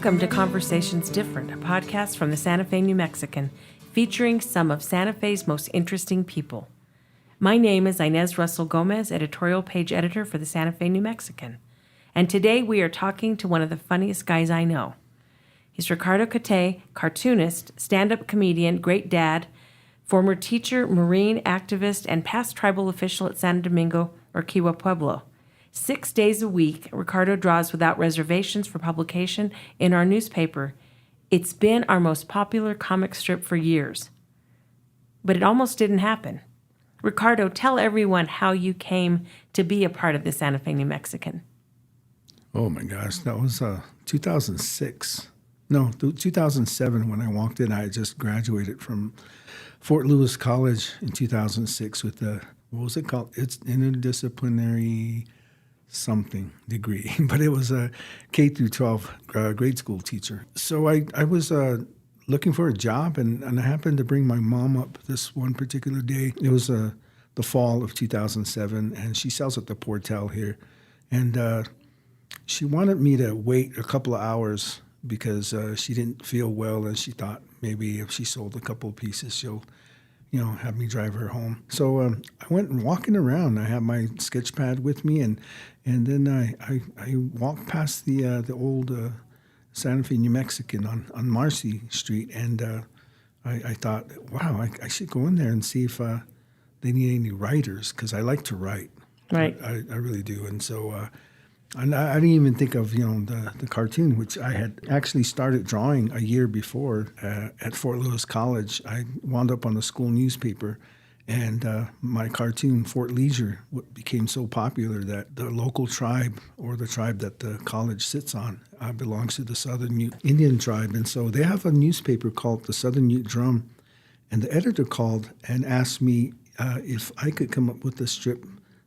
Welcome to Conversations Different, a podcast from the Santa Fe New Mexican, featuring some of Santa Fe's most interesting people. My name is Inez Russell Gomez, editorial page editor for the Santa Fe New Mexican, and today we are talking to one of the funniest guys I know. He's Ricardo Caté, cartoonist, stand-up comedian, great dad, former teacher, Marine activist, and past tribal official at San Domingo or Kiowa Pueblo. 6 days a week, Ricardo draws without reservations for publication in our newspaper. It's been our most popular comic strip for years. But it almost didn't happen. Ricardo, tell everyone how you came to be a part of the Santa Fe New Mexican. Oh my gosh, that was 2006. No, 2007 when I walked in. I had just graduated from Fort Lewis College in 2006 with the, what was it called? It's interdisciplinary something degree, but it was a K through 12 grade school teacher. So I was looking for a job, and I happened to bring my mom up this one particular day. It was the fall of 2007, and she sells at the Portel here. And she wanted me to wait a couple of hours because she didn't feel well, and she thought maybe if she sold a couple of pieces, she'll have me drive her home. So I went walking around. I had my sketch pad with me, and then I walked past the old Santa Fe New Mexican on Marcy Street, and I thought, wow, I should go in there and see if they need any writers, because I like to write. Right. I really do. And so I didn't even think of the cartoon, which I had actually started drawing a year before at Fort Lewis College. I wound up on the school newspaper, and my cartoon, Fort Leisure, became so popular that the local tribe, or the tribe that the college sits on, belongs to the Southern Ute Indian tribe. And so they have a newspaper called the Southern Ute Drum, and the editor called and asked me if I could come up with a strip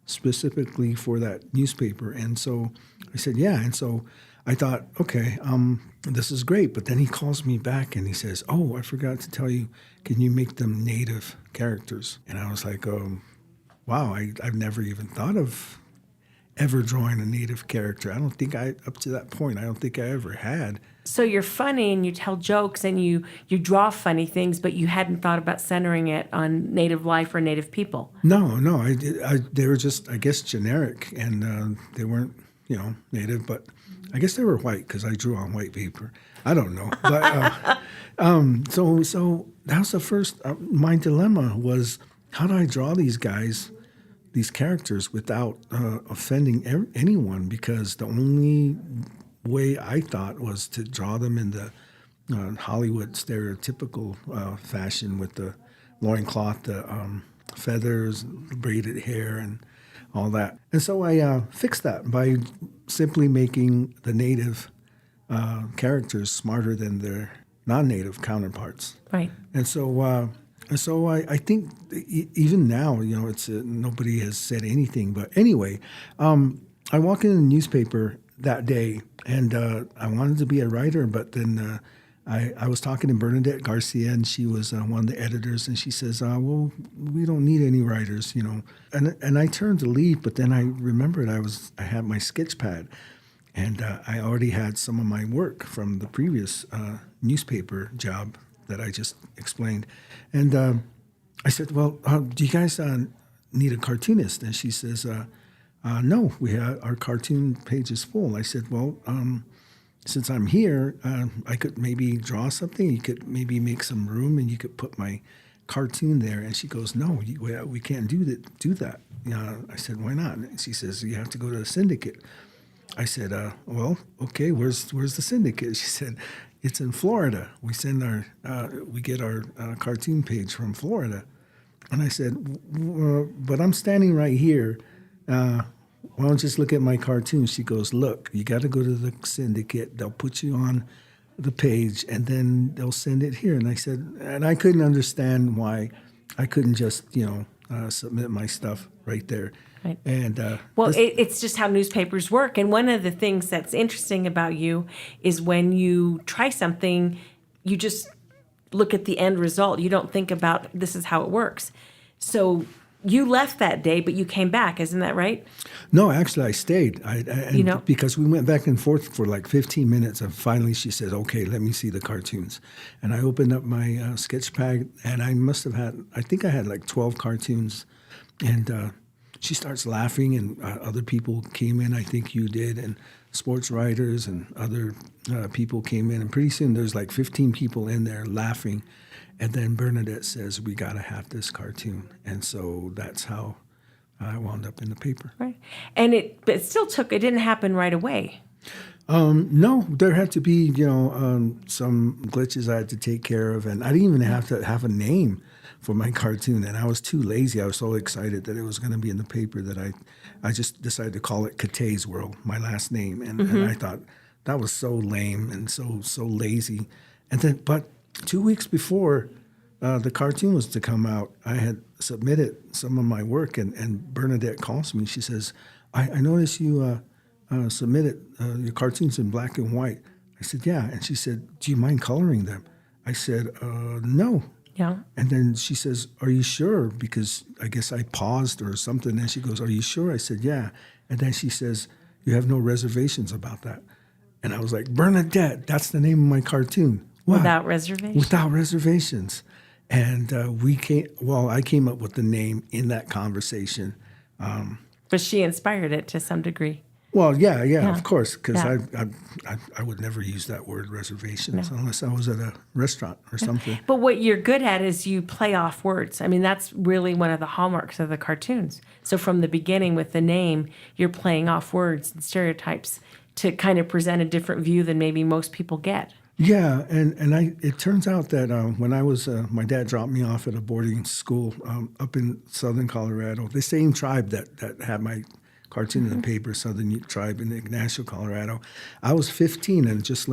specifically for that newspaper. And so I said, yeah. And so I thought, okay, this is great. But then he calls me back and he says, oh, I forgot to tell you, can you make them native characters? And I was like, wow, I've never even thought of ever drawing a native character. I don't think up to that point, I don't think I ever had. So you're funny and you tell jokes and you draw funny things, but you hadn't thought about centering it on native life or native people. No, they were just, I guess, generic, and they weren't, native, but I guess they were white because I drew on white paper. I don't know. But so that was the first, my dilemma was, how do I draw these guys, these characters, without offending anyone? Because the only way I thought was to draw them in the Hollywood stereotypical fashion, with the loincloth, the feathers, braided hair, and all that. And so I fixed that by simply making the native characters smarter than their non-native counterparts. Right. And so I think even now, it's nobody has said anything. But anyway, I walk in the newspaper that day, and I wanted to be a writer, but then I was talking to Bernadette Garcia, and she was one of the editors, and she says, well, we don't need any writers, And I turned to leave, but then I remembered I had my sketch pad, and I already had some of my work from the previous newspaper job that I just explained. And I said, well, do you guys need a cartoonist? And she says, no, our cartoon page is full. I said, well, since I'm here, I could maybe draw something. You could maybe make some room, and you could put my cartoon there. And she goes, no, we can't do that. I said, why not? And she says, you have to go to the syndicate. I said, well, okay, where's the syndicate? She said, it's in Florida. We get our cartoon page from Florida. And I said, but I'm standing right here. Why don't you just look at my cartoon? She goes, look, you got to go to the syndicate. They'll put you on the page, and then they'll send it here. And I said, and I couldn't understand why I couldn't just, submit my stuff right there. Right. And it's just how newspapers work. And one of the things that's interesting about you is when you try something, you just look at the end result. You don't think about this is how it works. So you left that day, but you came back. Isn't that right? No, actually, I stayed. Because we went back and forth for like 15 minutes, and finally she said, "Okay, let me see the cartoons." And I opened up my sketch pad, and I think I had like 12 cartoons, and she starts laughing, and other people came in. I think you did, and sports writers and other people came in, and pretty soon there's like 15 people in there laughing. And then Bernadette says, "We got to have this cartoon." And so that's how I wound up in the paper. Right. And it didn't happen right away. No, there had to be, some glitches I had to take care of. And I didn't even have to have a name for my cartoon. And I was too lazy. I was so excited that it was going to be in the paper that I just decided to call it Caté's World, my last name. And I thought that was so lame and so lazy. And then, but 2 weeks before the cartoon was to come out, I had submitted some of my work, and Bernadette calls me. She says, I noticed you submitted your cartoons in black and white. I said, yeah. And she said, do you mind coloring them? I said, no. Yeah. And then she says, are you sure? Because I guess I paused or something. And she goes, are you sure? I said, yeah. And then she says, you have no reservations about that. And I was like, Bernadette, that's the name of my cartoon. What? Without reservations? Without reservations. And I came up with the name in that conversation. But she inspired it to some degree. Well, yeah, of course, because Yeah. I would never use that word reservations unless I was at a restaurant or something. But what you're good at is you play off words. I mean, that's really one of the hallmarks of the cartoons. So from the beginning with the name, you're playing off words and stereotypes to kind of present a different view than maybe most people get. Yeah, and it turns out that when I was, my dad dropped me off at a boarding school up in southern Colorado, the same tribe that had my cartoon in the paper, Southern Tribe in Ignacio, Colorado. I was 15 and just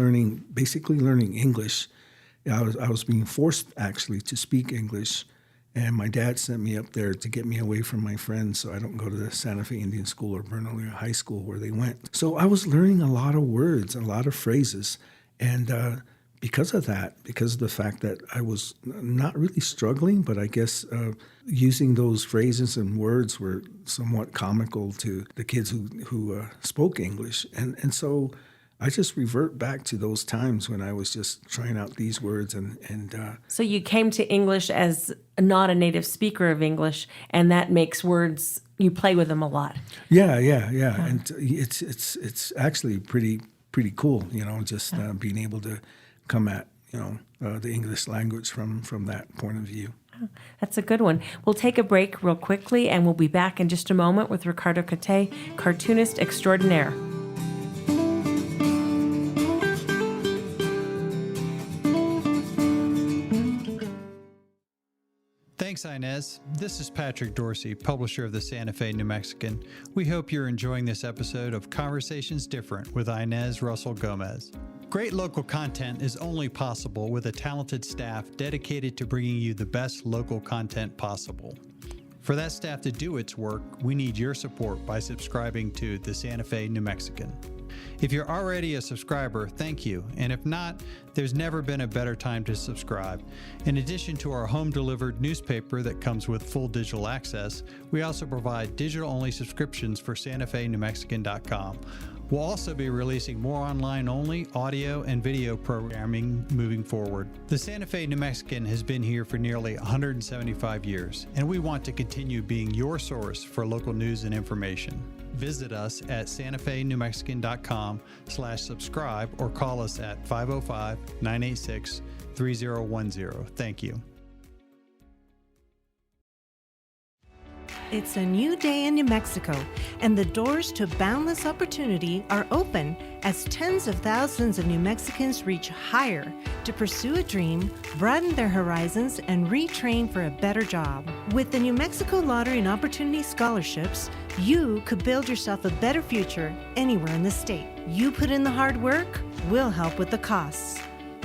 basically learning English. I was being forced actually to speak English, and my dad sent me up there to get me away from my friends so I don't go to the Santa Fe Indian School or Bernalillo High School where they went. So I was learning a lot of words, a lot of phrases. And because of the fact that I was not really struggling, but I guess using those phrases and words were somewhat comical to the kids who spoke English. And so I just revert back to those times when I was just trying out these words. So you came to English as not a native speaker of English, and that makes words, you play with them a lot. Yeah. And it's actually pretty cool, just being able to come at, the English language from that point of view. That's a good one. We'll take a break real quickly, and we'll be back in just a moment with Ricardo Caté, cartoonist extraordinaire. Thanks, Inez. This is Patrick Dorsey, publisher of the Santa Fe New Mexican. We hope you're enjoying this episode of Conversations Different with Inez Russell Gomez. Great local content is only possible with a talented staff dedicated to bringing you the best local content possible. For that staff to do its work, we need your support by subscribing to the Santa Fe New Mexican. If you're already a subscriber, thank you. And if not, there's never been a better time to subscribe. In addition to our home-delivered newspaper that comes with full digital access, we also provide digital-only subscriptions for SantaFeNewMexican.com. We'll also be releasing more online-only audio and video programming moving forward. The Santa Fe New Mexican has been here for nearly 175 years, and we want to continue being your source for local news and information. Visit us at SantaFeNewMexican.com/subscribe or call us at 505-986-3010. Thank you. It's a new day in New Mexico, and the doors to boundless opportunity are open as tens of thousands of New Mexicans reach higher to pursue a dream, broaden their horizons, and retrain for a better job. With the New Mexico Lottery and Opportunity Scholarships, you could build yourself a better future anywhere in the state. You put in the hard work, we'll help with the costs.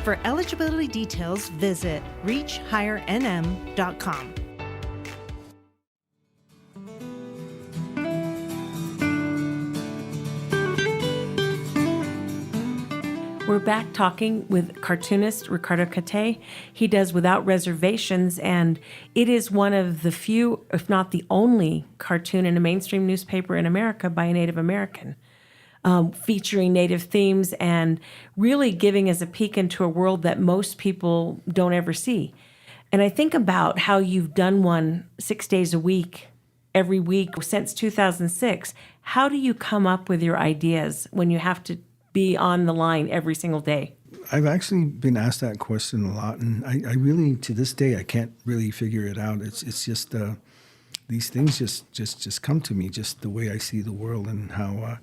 For eligibility details, visit reachhighernm.com. We're We're back talking with cartoonist Ricardo Caté. He does Without Reservations, and it is one of the few, if not the only, cartoon in a mainstream newspaper in America by a Native American, featuring Native themes and really giving us a peek into a world that most people don't ever see. And I think about how you've done one 6 days a week, every week since 2006. How do you come up with your ideas when you have to be on the line every single day? I've actually been asked that question a lot, and I really, to this day, I can't really figure it out. It's just these things just come to me, just the way I see the world and how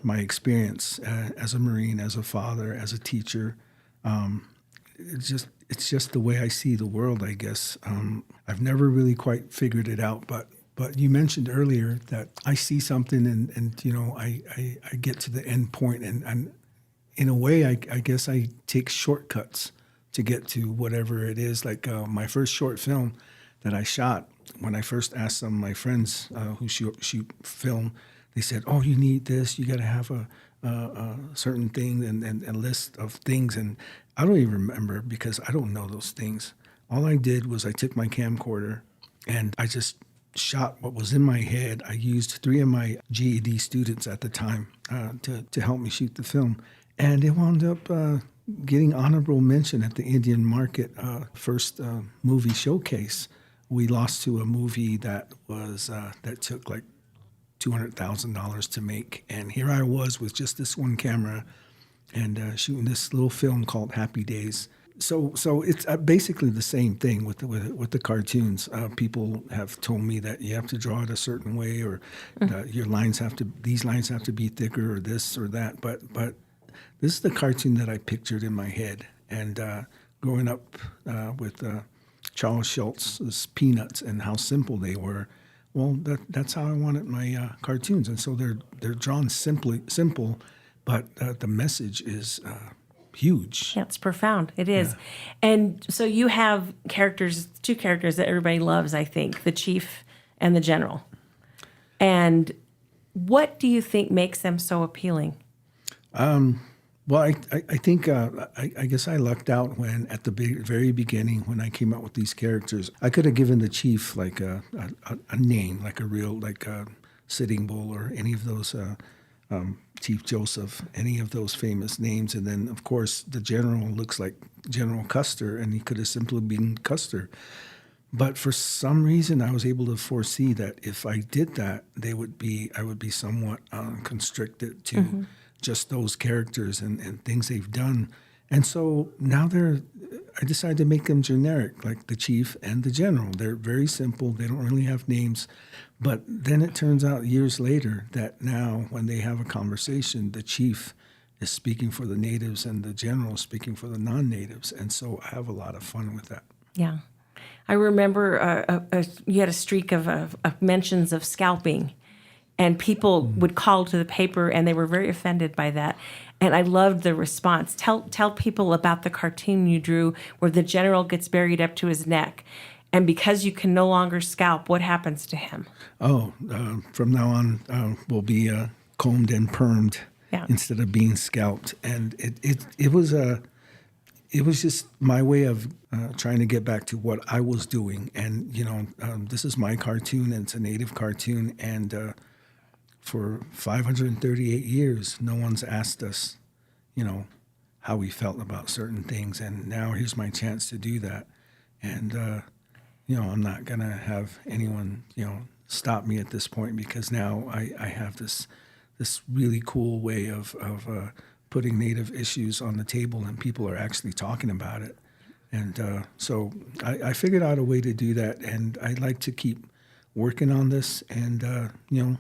my experience as a Marine, as a father, as a teacher. It's just the way I see the world, I guess. I've never really quite figured it out, but you mentioned earlier that I see something and I get to the end point, and in a way, I guess I take shortcuts to get to whatever it is. Like my first short film that I shot, when I first asked some of my friends who shoot film, they said, "Oh, you need this. You got to have a certain thing and a list of things." And I don't even remember because I don't know those things. All I did was I took my camcorder and I just shot what was in my head. I used 3 of my GED students at the time to help me shoot the film. And it wound up getting honorable mention at the Indian Market first movie showcase. We lost to a movie that was that took like $200,000 to make. And here I was with just this one camera and shooting this little film called Happy Days. So it's basically the same thing with the cartoons. People have told me that you have to draw it a certain way, or these lines have to be thicker, or this or that. But this is the cartoon that I pictured in my head. And growing up with Charles Schultz's Peanuts and how simple they were, well, that's how I wanted my cartoons. And so they're drawn simple, but the message is huge. Yeah, it's profound. It is. Yeah. And so you have two characters that everybody loves, I think, the chief and the general. And what do you think makes them so appealing? Well, I think, I guess I lucked out when, at the very beginning, when I came up with these characters, I could have given the chief like a name, like a real, like Sitting Bull or any of those, Chief Joseph, any of those famous names. And then, of course, the general looks like General Custer, and he could have simply been Custer. But for some reason, I was able to foresee that if I did that, I would be somewhat constricted to just those characters and things they've done. And so now I decided to make them generic, like the chief and the general. They're very simple. They don't really have names. But then it turns out years later that now when they have a conversation, the chief is speaking for the natives and the general is speaking for the non-natives. And so I have a lot of fun with that. Yeah. I remember you had a streak of mentions of scalping, and people would call to the paper, and they were very offended by that. And I loved the response. Tell people about the cartoon you drew where the general gets buried up to his neck. And because you can no longer scalp, what happens to him? Oh, from now on, we'll be combed and permed instead of being scalped. And it was just my way of trying to get back to what I was doing. And, this is my cartoon, and it's a native cartoon. And for 538 years, no one's asked us, how we felt about certain things. And now here's my chance to do that. And, I'm not going to have anyone, stop me at this point, because now I have this really cool way of putting Native issues on the table, and people are actually talking about it. And so I figured out a way to do that, and I'd like to keep working on this and,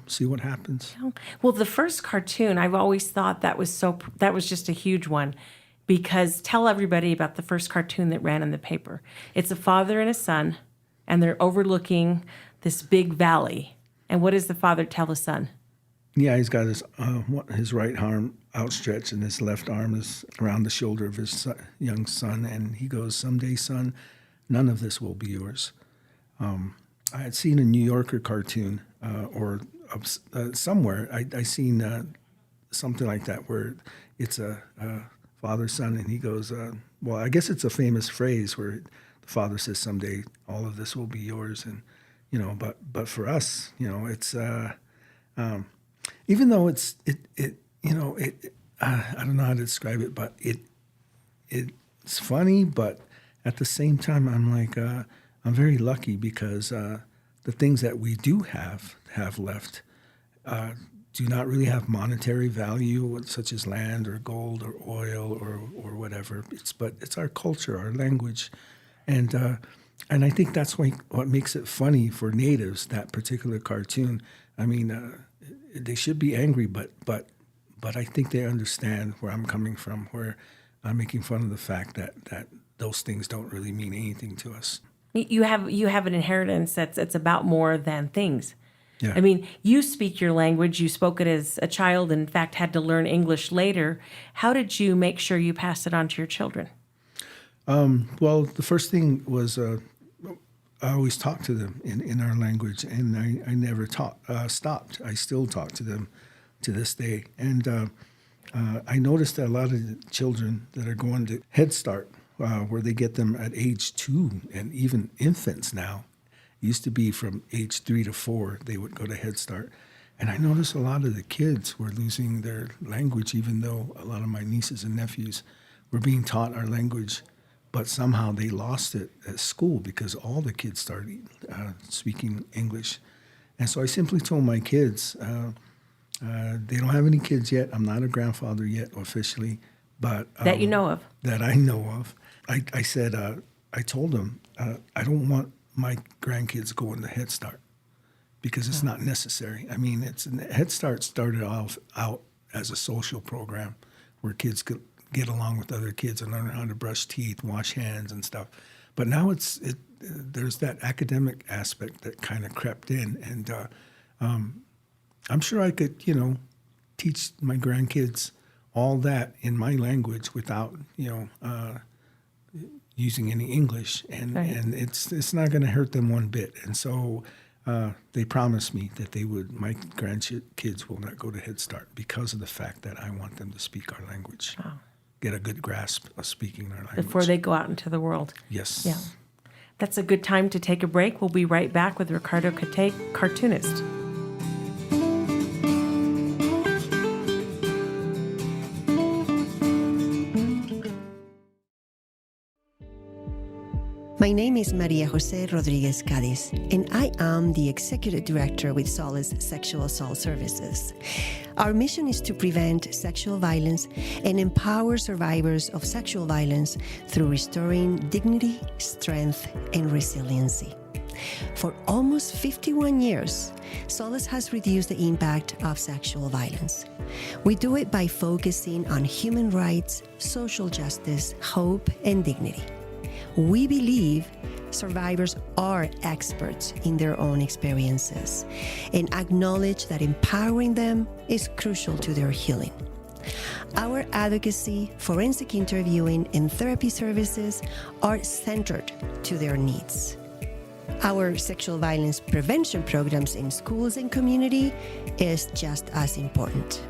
see what happens. Well, the first cartoon, I've always thought that was just a huge one, because tell everybody about the first cartoon that ran in the paper. It's a father and a son, and they're overlooking this big valley. And what does the father tell the son? Yeah, he's got his right arm outstretched, and his left arm is around the shoulder of his young son. And he goes, "Someday, son, none of this will be yours." I had seen a New Yorker cartoon or somewhere. I seen something like that where it's a father, son, and he goes, well, I guess it's a famous phrase where the father says, someday all of this will be yours. And, but for us, it's, even though I don't know how to describe it, but it's funny, but at the same time, I'm like, I'm very lucky because the things that we do have left do not really have monetary value, such as land or gold or oil or whatever. But it's our culture, our language, and I think that's what makes it funny for natives. That particular cartoon. I mean, they should be angry, but I think they understand where I'm coming from, where I'm making fun of the fact that those things don't really mean anything to us. You have an inheritance that's about more than things. Yeah. I mean, you speak your language. You spoke it as a child, and in fact, had to learn English later. How did you make sure you passed it on to your children? Well, the first thing was I always talked to them in our language, and I never stopped. I still talk to them to this day. And I noticed that a lot of the children that are going to Head Start, where they get them at age 2, and even infants now, used to be from age 3 to 4, they would go to Head Start. And I noticed a lot of the kids were losing their language, even though a lot of my nieces and nephews were being taught our language, but somehow they lost it at school because all the kids started speaking English. And so I simply told my kids, they don't have any kids yet. I'm not a grandfather yet officially, but That you know of. that I know of. I said, I told them, I don't want my grandkids going to Head Start because it's not necessary. I mean, Head Start started out as a social program where kids could get along with other kids and learn how to brush teeth, wash hands, and stuff. But now there's that academic aspect that kind of crept in, and I'm sure I could, teach my grandkids all that in my language without, using any English, and Right. and it's not going to hurt them one bit. And so they promised me that my grandkids will not go to Head Start because of the fact that I want them to speak our language, get a good grasp of speaking our language Before they go out into the world. Yes. Yeah. That's a good time to take a break. We'll be right back with Ricardo Caté, cartoonist. My name is Maria Jose Rodriguez Cadiz, and I am the Executive Director with Solace Sexual Assault Services. Our mission is to prevent sexual violence and empower survivors of sexual violence through restoring dignity, strength, and resiliency. For almost 51 years, Solace has reduced the impact of sexual violence. We do it by focusing on human rights, social justice, hope, and dignity. We believe survivors are experts in their own experiences and acknowledge that empowering them is crucial to their healing. Our advocacy, forensic interviewing, and therapy services are centered to their needs. Our sexual violence prevention programs in schools and community is just as important.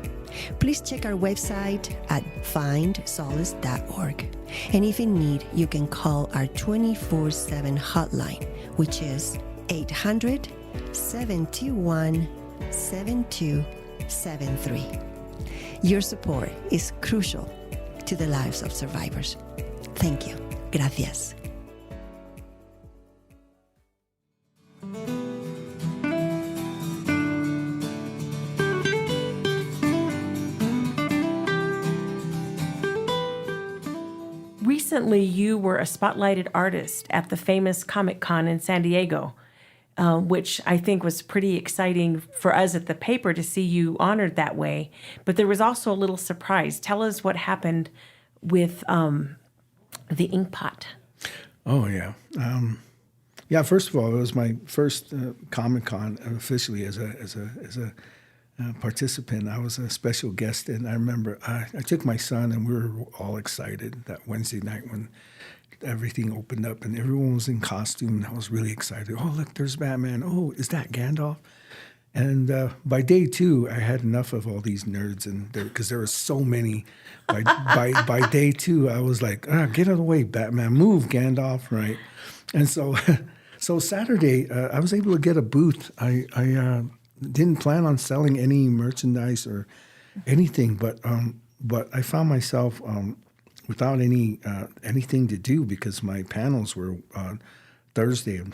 Please check our website at findsolace.org. And if in need, you can call our 24/7 hotline, which is 800-721-7273. Your support is crucial to the lives of survivors. Thank you. Gracias. Recently, you were a spotlighted artist at the famous Comic-Con in San Diego, which I think was pretty exciting for us at the paper to see you honored that way. But there was also a little surprise. Tell us what happened with the Inkpot. Oh, yeah. First of all, it was my first Comic-Con officially as a participant. I was a special guest, and I remember I took my son, and we were all excited that Wednesday night when everything opened up and everyone was in costume. And I was really excited. Oh, look, there's Batman. Oh, is that Gandalf? And by day 2, I had enough of all these nerds, and because there were so many. By day 2, I was like, get out of the way, Batman, move, Gandalf, right? And so, so Saturday, I was able to get a booth. I didn't plan on selling any merchandise or anything, but I found myself without anything to do because my panels were Thursday and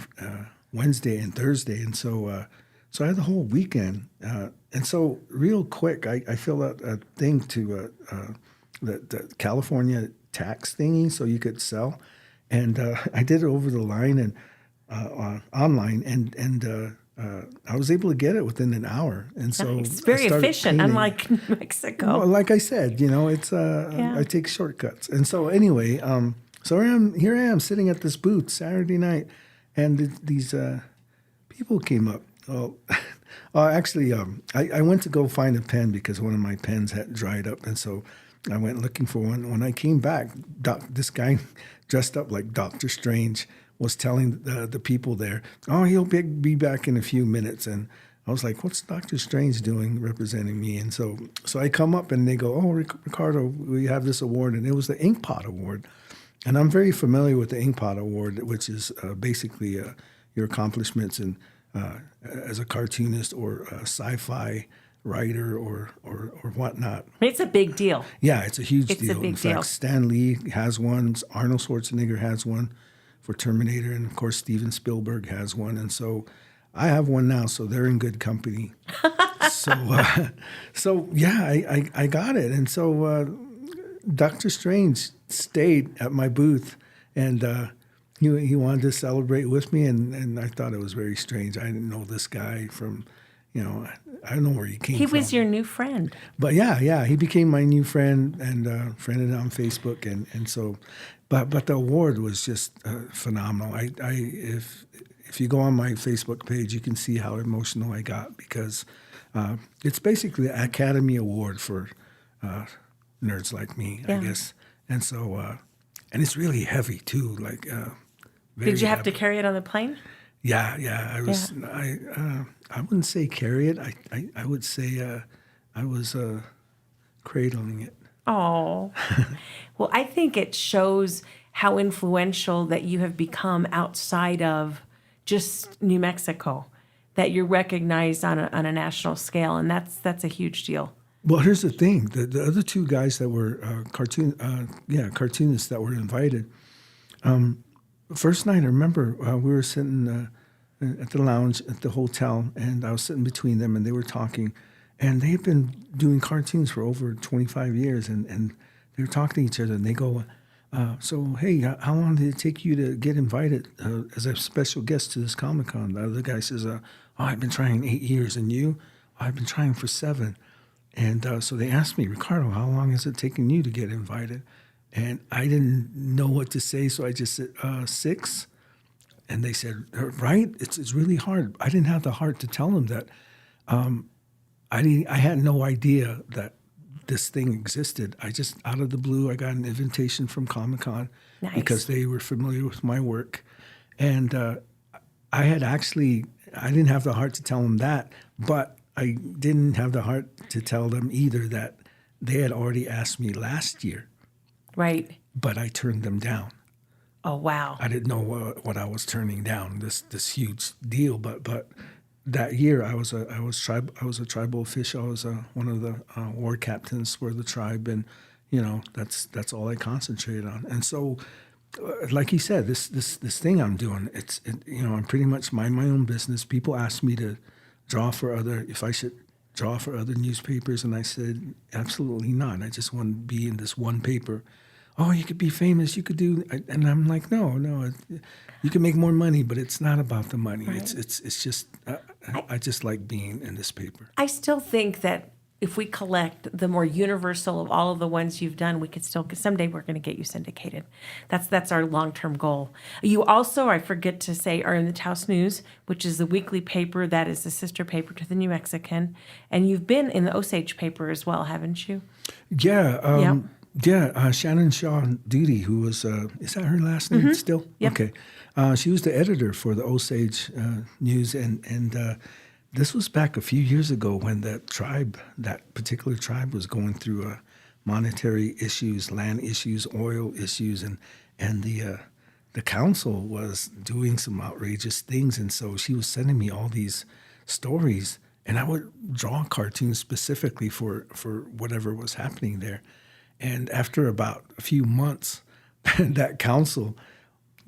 Wednesday and Thursday, and so I had the whole weekend. And so real quick, I filled out a thing to the California tax thingy so you could sell, and I did it over the line and online, and I was able to get it within an hour. And so it's very efficient, painting. unlike New Mexico. Well, like I said, it's I take shortcuts. And so anyway, so here I am sitting at this booth Saturday night, and these people came up. Well, actually, I went to go find a pen because one of my pens had dried up, and so I went looking for one. When I came back, this guy dressed up like Dr. Strange was telling the people there, he'll be back in a few minutes. And I was like, what's Dr. Strange doing representing me? And so I come up and they go, Ricardo, we have this award. And it was the Inkpot Award. And I'm very familiar with the Inkpot Award, which is basically your accomplishments in, as a cartoonist or a sci-fi writer or whatnot. It's a big deal. Yeah, it's a huge deal. It's a big in fact, deal. Stan Lee has one. Arnold Schwarzenegger has one for Terminator, and of course Steven Spielberg has one, and so I have one now, so they're in good company. So yeah, I got it, and so Dr. Strange stayed at my booth, and he wanted to celebrate with me, and I thought it was very strange. I didn't know this guy from, I don't know where he came from. He was your new friend. But yeah, he became my new friend and friended on Facebook, and so, but the award was just phenomenal. If you go on my Facebook page, you can see how emotional I got because it's basically the Academy Award for nerds like me, I guess. And so, and it's really heavy too. Like, very Did you have heavy. to carry it on the plane? Yeah. I was. I wouldn't say carry it. I would say I was cradling it. Oh, well, I think it shows how influential that you have become outside of just New Mexico, that you're recognized on a national scale, and that's a huge deal. Well, here's the thing: the other two guys that were cartoonists that were invited. First night, I remember we were sitting at the lounge at the hotel, and I was sitting between them, and they were talking. And they had been doing cartoons for over 25 years, and they were talking to each other, and they go, so, hey, how long did it take you to get invited as a special guest to this Comic-Con? The other guy says, I've been trying 8 years, and you? I've been trying for 7. And so they asked me, Ricardo, how long has it taken you to get invited? And I didn't know what to say, so I just said, 6. And they said, right? It's really hard. I didn't have the heart to tell them that. I had no idea that this thing existed. I just, out of the blue, I got an invitation from Comic-Con because they were familiar with my work. And I didn't have the heart to tell them that, but I didn't have the heart to tell them either that they had already asked me last year. Right. But I turned them down. Oh, wow. I didn't know what I was turning down, this huge deal, but that year, I was a tribal official. I was one of the war captains for the tribe, and that's all I concentrated on. And so, like you said, this thing I'm doing, I'm pretty much mind my own business. People ask me to if I should draw for other newspapers, and I said absolutely not. I just want to be in this one paper. Oh, you could be famous. You could do, and I'm like, no. You can make more money, but it's not about the money. Right. It's just I just like being in this paper. I still think that if we collect the more universal of all of the ones you've done, we could still, someday we're going to get you syndicated. That's our long-term goal. You also, I forget to say, are in the Taos News, which is the weekly paper that is the sister paper to the New Mexican, and you've been in the Osage paper as well, haven't you? Yeah. Yeah, Shannon Shaw Duty, who was, is that her last name still? Yep. Okay. She was the editor for the Osage News, and this was back a few years ago when that particular tribe was going through monetary issues, land issues, oil issues, and the council was doing some outrageous things. And so she was sending me all these stories, and I would draw cartoons specifically for whatever was happening there. And after about a few months, that council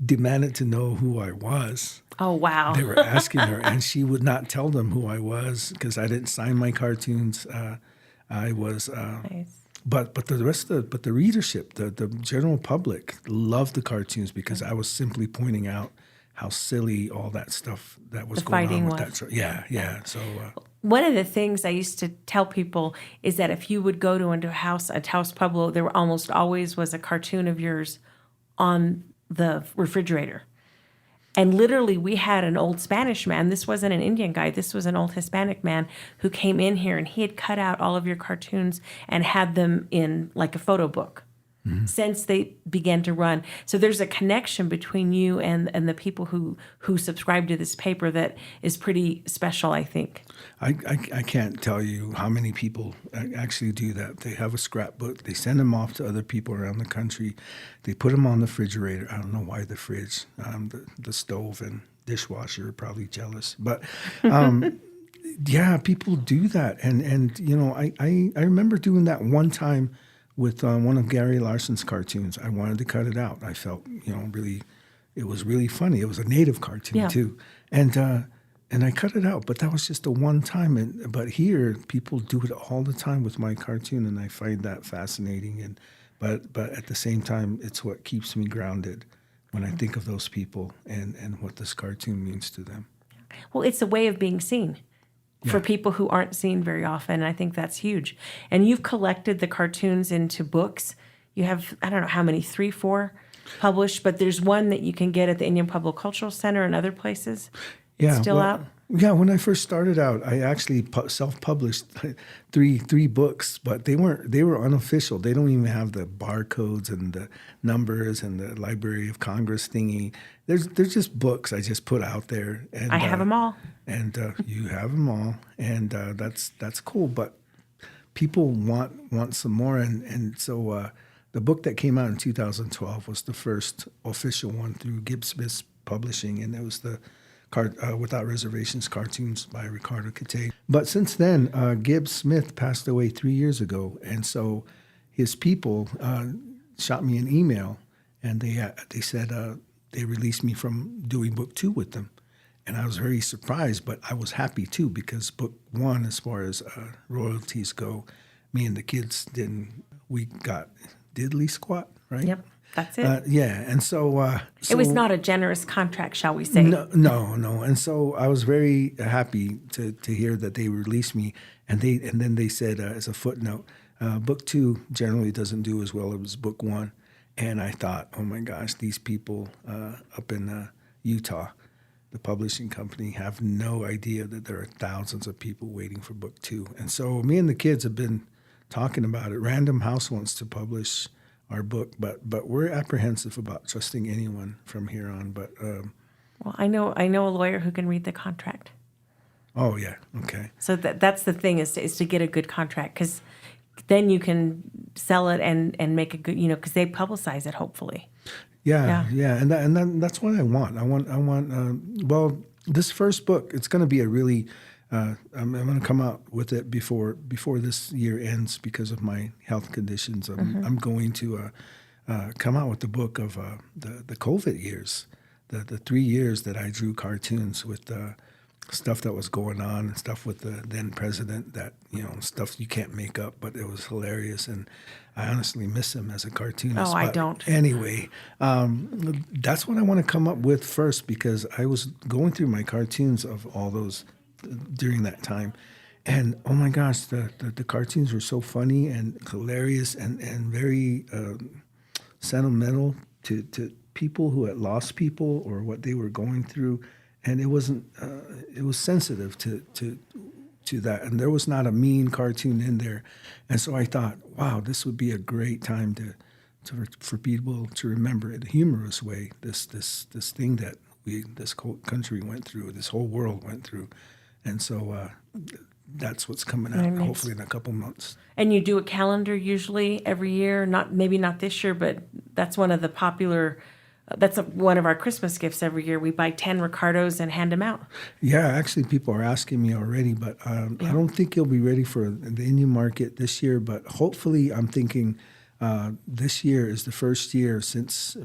demanded to know who I was. Oh, wow. They were asking her, and she would not tell them who I was because I didn't sign my cartoons. I was, Nice. but the readership, the general public loved the cartoons because I was simply pointing out how silly all that stuff that was The going fighting on with was. that. Yeah. So One of the things I used to tell people is that if you would go to a House Pueblo, there almost always was a cartoon of yours on the refrigerator. And literally, we had an old Spanish man. This wasn't an Indian guy. This was an old Hispanic man who came in here, and he had cut out all of your cartoons and had them in like a photo book since they began to run. So there's a connection between you and the people who subscribe to this paper that is pretty special, I think. I can't tell you how many people actually do that. They have a scrapbook. They send them off to other people around the country. They put them on the refrigerator. I don't know why the fridge, the stove and dishwasher are probably jealous. But yeah, people do that. And you know, I remember doing that one time with one of Gary Larson's cartoons. I wanted to cut it out. I felt, really, it was really funny. It was a native cartoon too. And I cut it out, but that was just a one time. But here, people do it all the time with my cartoon, and I find that fascinating. But at the same time, it's what keeps me grounded when I think of those people and what this cartoon means to them. Well, it's a way of being seen for people who aren't seen very often. And I think that's huge. And you've collected the cartoons into books. You have, I don't know how many, 3, 4 published, but there's one that you can get at the Indian Pueblo Cultural Center and other places. Yeah, Still out? Yeah, when I first started out, I actually self-published three books, but they were unofficial. They don't even have the barcodes and the numbers and the Library of Congress thingy. They're just books I just put out there. And I have them all. And you have them all, and that's cool. But people want some more, and so the book that came out in 2012 was the first official one through Gibbs Smith Publishing, and it was the Without Reservations cartoons by Ricardo Caté. But since then, Gibbs Smith passed away 3 years ago, and so his people shot me an email, and they said they released me from doing book 2 with them. And I was very surprised, but I was happy too, because book 1, as far as royalties go, me and the kids we got diddly squat, right? Yep, that's it. Yeah, and so it was not a generous contract, shall we say. No. And so I was very happy to hear that they released me, and then they said as a footnote, book 2 generally doesn't do as well as book 1. And I thought, oh my gosh, these people up in Utah, the publishing company, have no idea that there are thousands of people waiting for book 2. And so me and the kids have been talking about it. Random House wants to publish our book, but we're apprehensive about trusting anyone from here on. But well, I know a lawyer who can read the contract. Oh yeah, okay. So that's the thing is to get a good contract, because then you can sell it and make a good, because they publicize it hopefully. Yeah, and that's what I want. I want. Well, this first book, it's going to be a really. I'm going to come out with it before this year ends because of my health conditions. I'm going to come out with the book of the COVID years, the 3 years that I drew cartoons with stuff that was going on and stuff with the then president that, stuff you can't make up, but it was hilarious. And I honestly miss him as a cartoonist. Oh, I don't. Anyway, that's what I want to come up with first, because I was going through my cartoons of all those during that time. And oh my gosh, the cartoons were so funny and hilarious and very sentimental to people who had lost people or what they were going through. And it wasn't. It was sensitive to that, and there was not a mean cartoon in there. And so I thought, wow, this would be a great time for people to remember in a humorous way this thing that this whole country went through, this whole world went through, And so that's what's coming out, Very nice. hopefully in a couple months. And you do a calendar usually every year, maybe not this year, but that's one of the popular, one of our Christmas gifts every year. We buy 10 Ricardos and hand them out. Yeah, actually, people are asking me already, but I don't think you'll be ready for the Indian market this year. But hopefully, I'm thinking this year is the first year since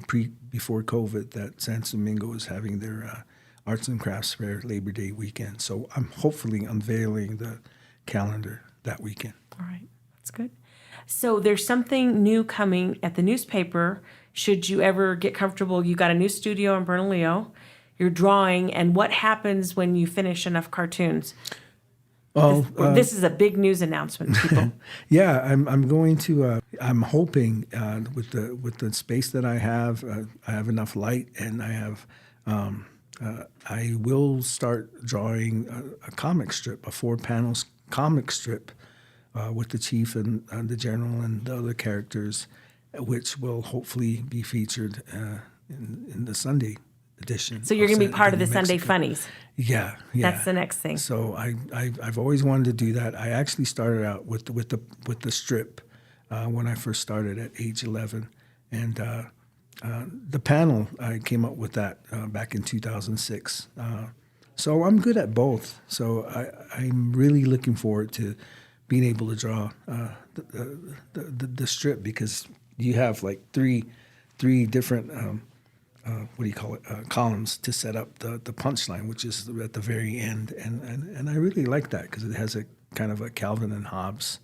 before COVID that San Domingo is having their Arts and Crafts Fair Labor Day weekend. So I'm hopefully unveiling the calendar that weekend. All right, that's good. So there's something new coming at the newspaper. Should you ever get comfortable, you got a new studio in Bernalillo, you're drawing, and what happens when you finish enough cartoons? Oh, This is a big news announcement, people. yeah, I'm going to. I'm hoping with the space that I have enough light, and I have. I will start drawing a comic strip, a 4-panel comic strip, with the chief and the general and the other characters, which will hopefully be featured in the Sunday edition. So you're going to be part of the New Sunday Mexican. Funnies. Yeah. That's the next thing. So I've always wanted to do that. I actually started out with the strip when I first started at age 11, and the panel I came up with that back in 2006. So I'm good at both. So I'm really looking forward to being able to draw the strip, because you have like three different columns to set up the punchline, which is at the very end, and I really like that because it has a kind of a Calvin and Hobbes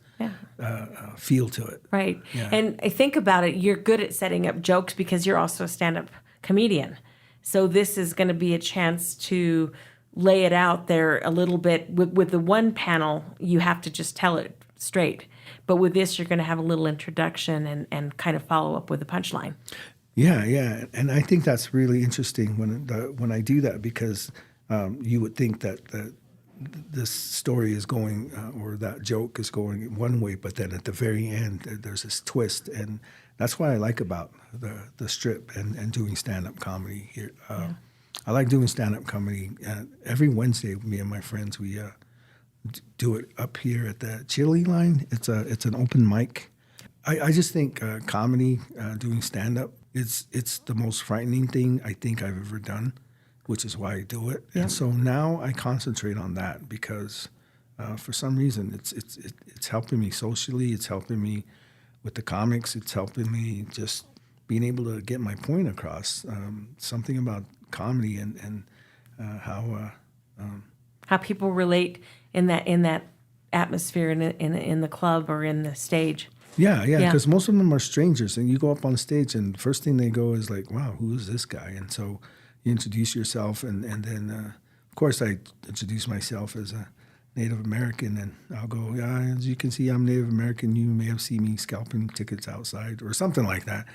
feel to it. Right. Yeah. And I think about it, you're good at setting up jokes because you're also a stand-up comedian. So this is going to be a chance to lay it out there a little bit. With the one panel, you have to just tell it straight. But with this, you're going to have a little introduction and kind of follow up with a punchline. Yeah, and I think that's really interesting when I do that, because you would think that this story is going or that joke is going one way, but then at the very end there's this twist, and that's what I like about the strip and doing stand-up comedy here. I like doing stand-up comedy. Every Wednesday, me and my friends, we do it up here at the Chili Line. It's an open mic. I just think comedy, doing stand-up, it's the most frightening thing I think I've ever done, which is why I do it. Yeah. And so now I concentrate on that because for some reason it's helping me socially. It's helping me with the comics. It's helping me just being able to get my point across. Something about comedy and how people relate in that atmosphere in the club or in the stage. Yeah, because most of them are strangers, and you go up on stage, and the first thing they go is like, "Wow, who is this guy?" And so you introduce yourself, and then of course I introduce myself as a Native American, and I'll go, "Yeah, as you can see, I'm Native American. You may have seen me scalping tickets outside, or something like that,"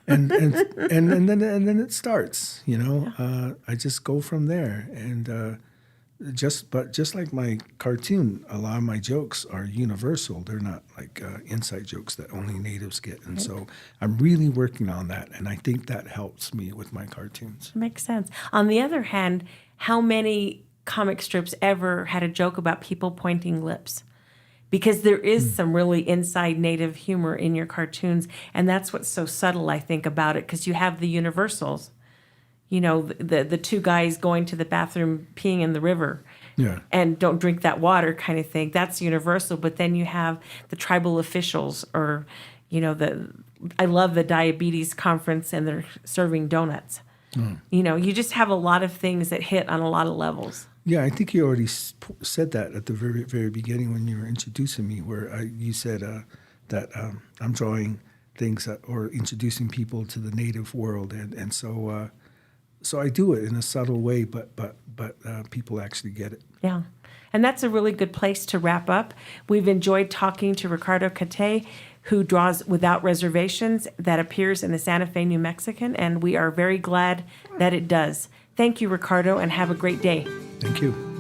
and then it starts. You know, I just go from there, and. Just like my cartoon, a lot of my jokes are universal. They're not like inside jokes that only natives get. And so I'm really working on that, and I think that helps me with my cartoons. Makes sense. On the other hand, how many comic strips ever had a joke about people pointing lips? Because there is some really inside native humor in your cartoons, and that's what's so subtle, I think, about it, because you have the universals. You know, the two guys going to the bathroom, peeing in the river, and don't drink that water kind of thing. That's universal. But then you have the tribal officials, or, you know, I love the diabetes conference and they're serving donuts. You know, you just have a lot of things that hit on a lot of levels. Yeah, I think you already said that at the very, very beginning when you were introducing me, where you said that I'm drawing things or introducing people to the native world, and so. So I do it in a subtle way, but people actually get it. Yeah. And that's a really good place to wrap up. We've enjoyed talking to Ricardo Caté, who draws Without Reservations, that appears in the Santa Fe New Mexican, and we are very glad that it does. Thank you, Ricardo, and have a great day. Thank you.